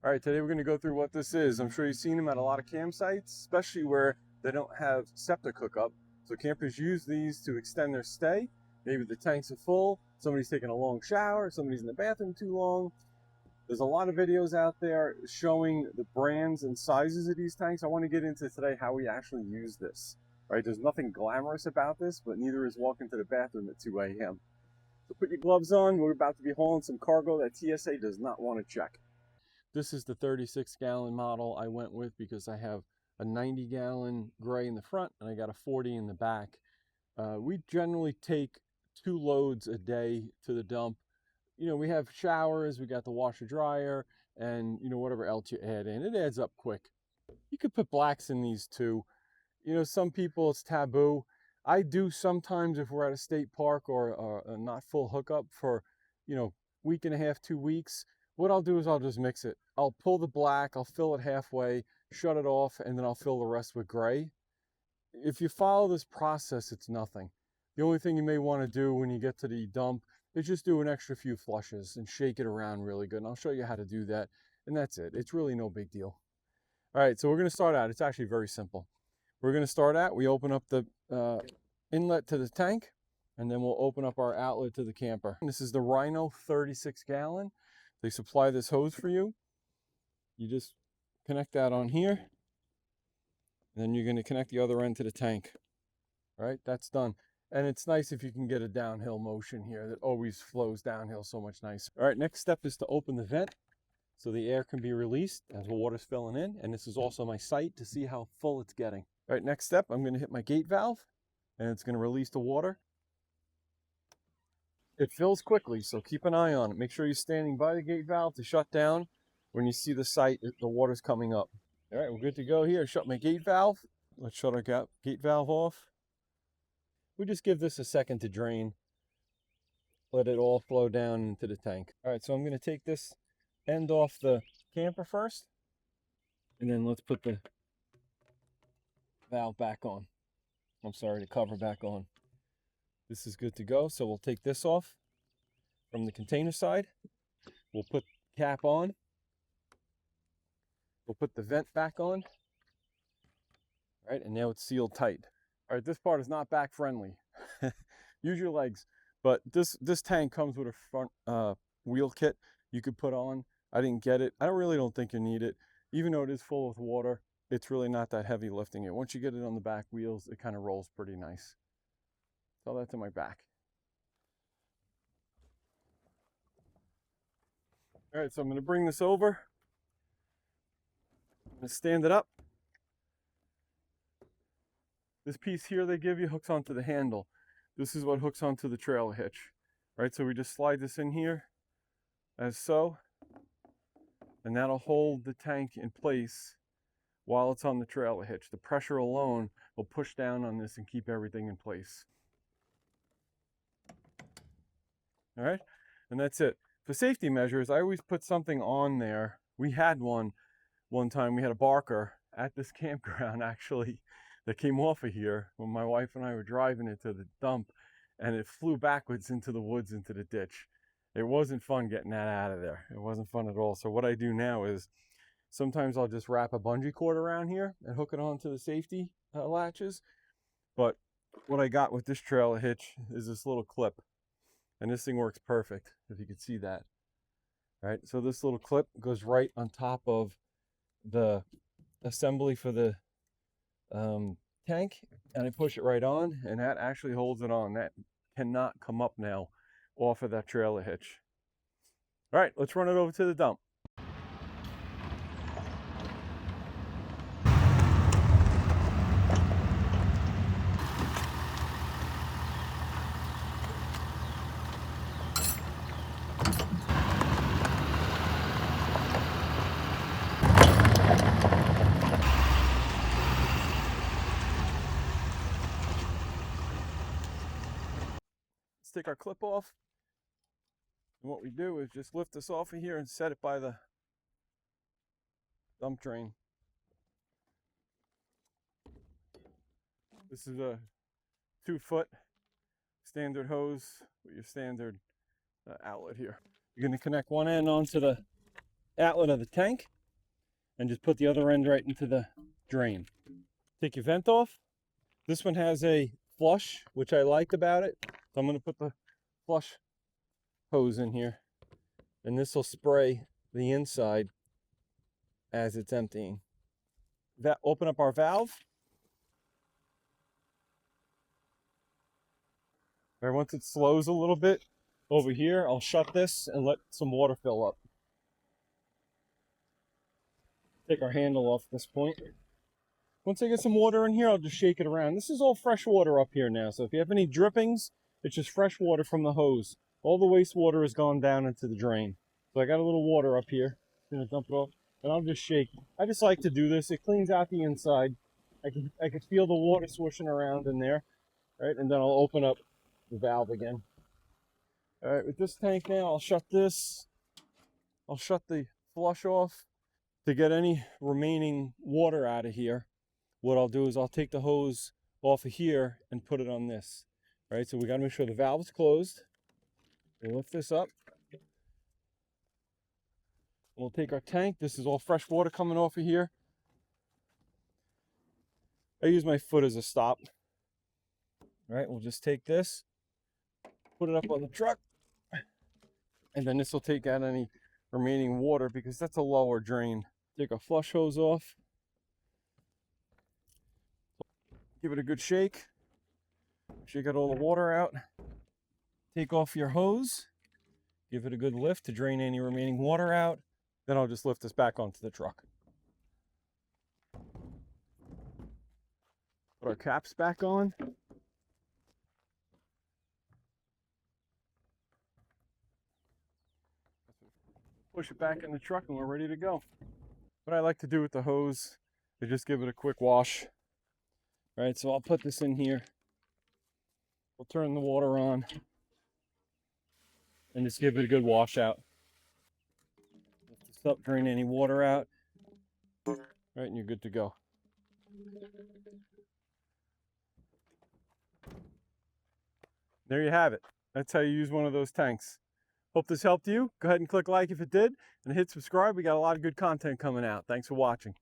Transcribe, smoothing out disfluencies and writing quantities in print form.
All right, today we're going to go through what this is. I'm sure you've seen them at a lot of campsites, especially where they don't have septic hookup. So campers use these to extend their stay. Maybe the tanks are full, somebody's taking a long shower, somebody's in the bathroom too long. There's a lot of videos out there showing the brands and sizes of these tanks. I want to get into today how we actually use this. All right, there's nothing glamorous about this, but neither is walking to the bathroom at 2 a.m. So put your gloves on. We're about to be hauling some cargo that TSA does not want to check. This is the 36-gallon model I went with because I have a 90-gallon gray in the front and I got a 40 in the back. We generally take 2 loads a day to the dump. You know, we have showers, we got the washer dryer, and you know, whatever else you add in. It adds up quick. You could put blacks in these too. You know, some people it's taboo. I do sometimes if we're at a state park or a not full hookup for, you know, week and a half, 2 weeks. What I'll do is I'll just mix it. I'll pull the black, I'll fill it halfway, shut it off, and then I'll fill the rest with gray. If you follow this process, it's nothing. The only thing you may want to do when you get to the dump is just do an extra few flushes and shake it around really good. And I'll show you how to do that. And that's it. It's really no big deal. All right, so we're going to start out. It's actually very simple. We're going to start out, we open up the inlet to the tank, and then we'll open up our outlet to the camper. This is the Rhino 36-gallon. They supply this hose for you. You just connect that on here. And then you're going to connect the other end to the tank. All right, that's done. And it's nice if you can get a downhill motion here. That always flows downhill so much nicer. All right, next step is to open the vent so the air can be released as the water's filling in. And this is also my sight to see how full it's getting. All right, next step, I'm going to hit my gate valve and it's going to release the water. It fills quickly, so keep an eye on it. Make sure you're standing by the gate valve to shut down when you see the sight, the water's coming up. All right, we're good to go here. Shut my gate valve. Let's shut our gate valve off. We just give this a second to drain. Let it all flow down into the tank. All right, so I'm going to take this end off the camper first. And then let's put the valve back on. I'm sorry, the cover back on. This is good to go. So we'll take this off from the container side. We'll put the cap on. We'll put the vent back on. All right, and now it's sealed tight. All right, this part is not back friendly. Use your legs. But this tank comes with a front wheel kit you could put on. I didn't get it. I really don't think you need it. Even though it is full with water, it's really not that heavy lifting it. Once you get it on the back wheels, it kind of rolls pretty nice. Tell that to my back. All right, so I'm going to bring this over. I'm going to stand it up. This piece here they give you hooks onto the handle. This is what hooks onto the trailer hitch. All right, so we just slide this in here as so, and that'll hold the tank in place while it's on the trailer hitch. The pressure alone will push down on this and keep everything in place. All right, and that's it. For safety measures, I always put something on there. We had one time. We had a barker at this campground actually that came off of here when my wife and I were driving it to the dump, and it flew backwards into the woods, into the ditch. It wasn't fun getting that out of there. It wasn't fun at all. So what I do now is sometimes I'll just wrap a bungee cord around here and hook it onto the safety latches. But what I got with this trailer hitch is this little clip. And this thing works perfect, if you could see that. All right, so this little clip goes right on top of the assembly for the tank, and I push it right on, and that actually holds it on. That cannot come up now off of that trailer hitch. All right, let's run it over to the dump. Take our clip off, and what we do is just lift this off of here and set it by the dump drain. This is a 2-foot standard hose with your standard outlet here. You're going to connect one end onto the outlet of the tank, and just put the other end right into the drain. Take your vent off. This one has a flush, which I liked about it. So I'm going to put the flush hose in here, and this will spray the inside as it's emptying. Open up our valve. All right, once it slows a little bit over here, I'll shut this and let some water fill up. Take our handle off at this point. Once I get some water in here, I'll just shake it around. This is all fresh water up here now, so if you have any drippings, it's just fresh water from the hose. All the wastewater has gone down into the drain. So I got a little water up here. I'm gonna dump it off, and I'll just shake. I just like to do this. It cleans out the inside. I can feel the water swishing around in there, right? And then I'll open up the valve again. All right, with this tank now, I'll shut this. I'll shut the flush off to get any remaining water out of here. What I'll do is I'll take the hose off of here and put it on this. All right, so we got to make sure the valve is closed. We'll lift this up. We'll take our tank. This is all fresh water coming off of here. I use my foot as a stop. All right, we'll just take this, put it up on the truck, and then this will take out any remaining water because that's a lower drain. Take our flush hose off. Give it a good shake. Shake out all the water out. Take off your hose. Give it a good lift to drain any remaining water out. Then I'll just lift this back onto the truck. Put our caps back on. Push it back in the truck and we're ready to go. What I like to do with the hose is just give it a quick wash. All right, so I'll put this in here. We'll turn the water on and just give it a good wash out. Lift this up, drain any water out. All right, and you're good to go. There you have it. That's how you use one of those tanks. Hope this helped you. Go ahead and click like if it did, and hit subscribe. We got a lot of good content coming out. Thanks for watching.